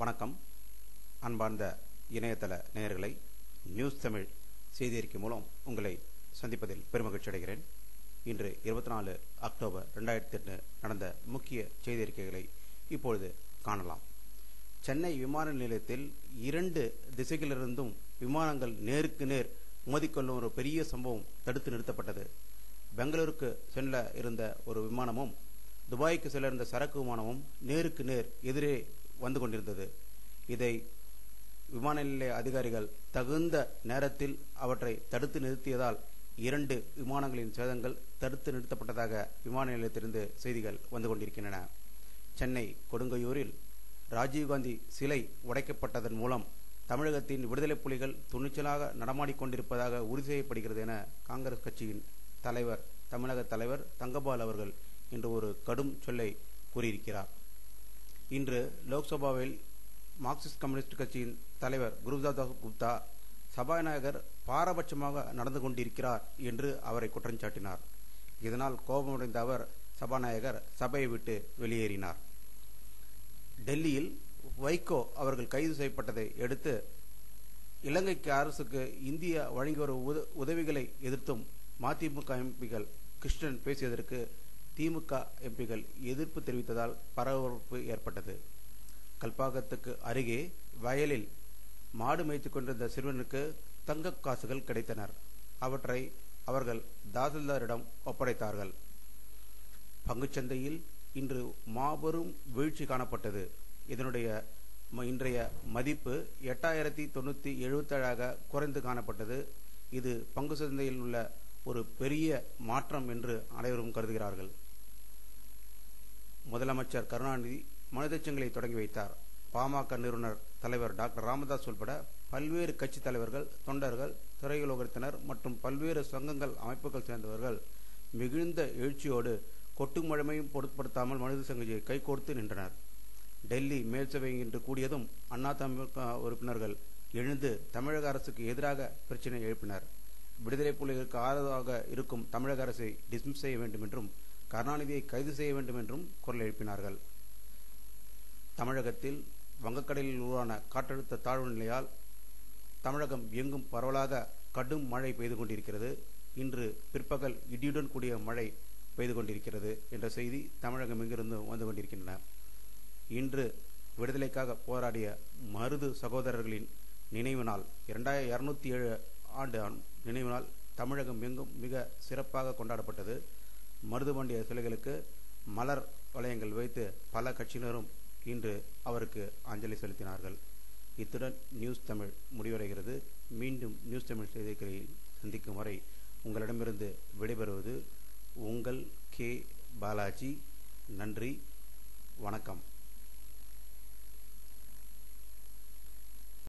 வணக்கம். அன்பார்ந்த இணையதள நேயர்களை, நியூஸ் தமிழ் செய்தியறிக்கை மூலம் உங்களை சந்திப்பதில் பெருமகிழ்ச்சி அடைகிறேன். இன்று 24 அக்டோபர் 2008 நடந்த முக்கிய செய்தியறிக்கைகளை இப்பொழுது காணலாம். சென்னை விமான நிலையத்தில் 2 திசைகளிலிருந்தும் விமானங்கள் நேருக்கு நேர் மோதிக்கொள்ளும் ஒரு பெரிய சம்பவம் தடுத்து நிறுத்தப்பட்டது. பெங்களூருக்கு செல்ல இருந்த ஒரு விமானமும் துபாய்க்கு செல்ல இருந்த சரக்கு விமானமும் நேருக்கு நேர் எதிரே வந்து கொண்டிருந்தது. இதை விமான நிலைய அதிகாரிகள் தகுந்த நேரத்தில் அவற்றை தடுத்து நிறுத்தியதால் 2 விமானங்களின் சேதங்கள் தடுத்து நிறுத்தப்பட்டதாக விமான நிலையத்திலிருந்து செய்திகள் வந்து கொண்டிருக்கின்றன. சென்னை கொடுங்கையூரில் ராஜீவ்காந்தி சிலை உடைக்கப்பட்டதன் மூலம் தமிழகத்தின் விடுதலை புலிகள் துணிச்சலாக நடமாடிக்கொண்டிருப்பதாக உறுதி செய்யப்படுகிறது என காங்கிரஸ் கட்சியின் தலைவர், தமிழக தலைவர் தங்கபால் அவர்கள் இன்று ஒரு கடும் சொல்லை கூறியிருக்கிறார். இன்று லோக்சபாவில் மார்க்சிஸ்ட் கம்யூனிஸ்ட் கட்சியின் தலைவர் குருதாஸ் குப்தா சபாநாயகர் பாரபட்சமாக நடந்து கொண்டிருக்கிறார் என்று அவரை குற்றம் சாட்டினார். இதனால் கோபமடைந்த அவர் சபாநாயகர் சபையை விட்டு வெளியேறினார். டெல்லியில் வைகோ அவர்கள் கைது செய்யப்பட்டதை அடுத்து இலங்கைக்கு அரசுக்கு இந்தியா வழங்கி வரும் உதவிகளை எதிர்த்தும் மதிமுக எம்பிகள் கிருஷ்ணன் பேசியதற்கு திமுக எம்பிகள் எதிர்ப்பு தெரிவித்ததால் பரபரப்பு ஏற்பட்டது. கல்பாக்கத்துக்கு அருகே வயலில் மாடு மேய்த்து கொண்டிருந்த சிறுவனுக்கு தங்க காசுகள் கிடைத்தனர். அவற்றை அவர்கள் தாசில்தாரிடம் ஒப்படைத்தார்கள். பங்குச்சந்தையில் இன்று மாபெரும் வீழ்ச்சி காணப்பட்டது. இதனுடைய இன்றைய மதிப்பு 8977 குறைந்து காணப்பட்டது. இது பங்கு சந்தையில் உள்ள ஒரு பெரிய மாற்றம் என்று அனைவரும் கருதுகிறார்கள். முதலமைச்சர் கருணாநிதி மனிதச்சங்கிலை தொடங்கி வைத்தார். பாமக நிறுவனர் தலைவர் டாக்டர் ராமதாஸ் உள்பட பல்வேறு கட்சி தலைவர்கள், தொண்டர்கள், திரையுலகத்தினர் மற்றும் பல்வேறு சங்கங்கள், அமைப்புகள் சேர்ந்தவர்கள் மிகுந்த எழுச்சியோடு கொட்டும் மழைமையும் பொருட்படுத்தாமல் மனித சங்கிலியை கைகோர்த்து நின்றனர். டெல்லி மேல்சபை இன்று கூடியதும் அதிமுக உறுப்பினர்கள் எழுந்து தமிழக அரசுக்கு எதிராக பிரச்சினை எழுப்பினர். விடுதலை புலிகளுக்கு ஆதரவாக இருக்கும் தமிழக அரசை டிஸ்மிஸ் செய்ய வேண்டும் என்றும் கருணாநிதியை கைது செய்ய வேண்டும் என்றும் குரல் எழுப்பினார்கள். தமிழகத்தில் வங்கக்கடலில் உருவான காற்றழுத்த தாழ்வு நிலையால் தமிழகம் எங்கும் பரவலாக கடும் மழை பெய்து கொண்டிருக்கிறது. இன்று பிற்பகல் இடியுடன் கூடிய மழை பெய்து கொண்டிருக்கிறது என்ற செய்தி தமிழகம் எங்கிருந்து வந்து கொண்டிருக்கின்றன. இன்று விடுதலைக்காக போராடிய மருது சகோதரர்களின் நினைவு நாள், 2207 ஆண்டு நினைவு நாள் தமிழகம் எங்கும் மிக சிறப்பாக கொண்டாடப்பட்டது. மருதுபாண்டிய சிலைகளுக்கு மலர் வளையங்கள் வைத்து பல கட்சியினரும் இன்று அவருக்கு அஞ்சலி செலுத்தினார்கள். இத்துடன் நியூஸ் தமிழ் முடிவடைகிறது. மீண்டும் நியூஸ் தமிழ் செய்திகளில் சந்திக்கும் வரை உங்களிடமிருந்து விடைபெறுவது உங்கள் கே பாலாஜி. நன்றி, வணக்கம்.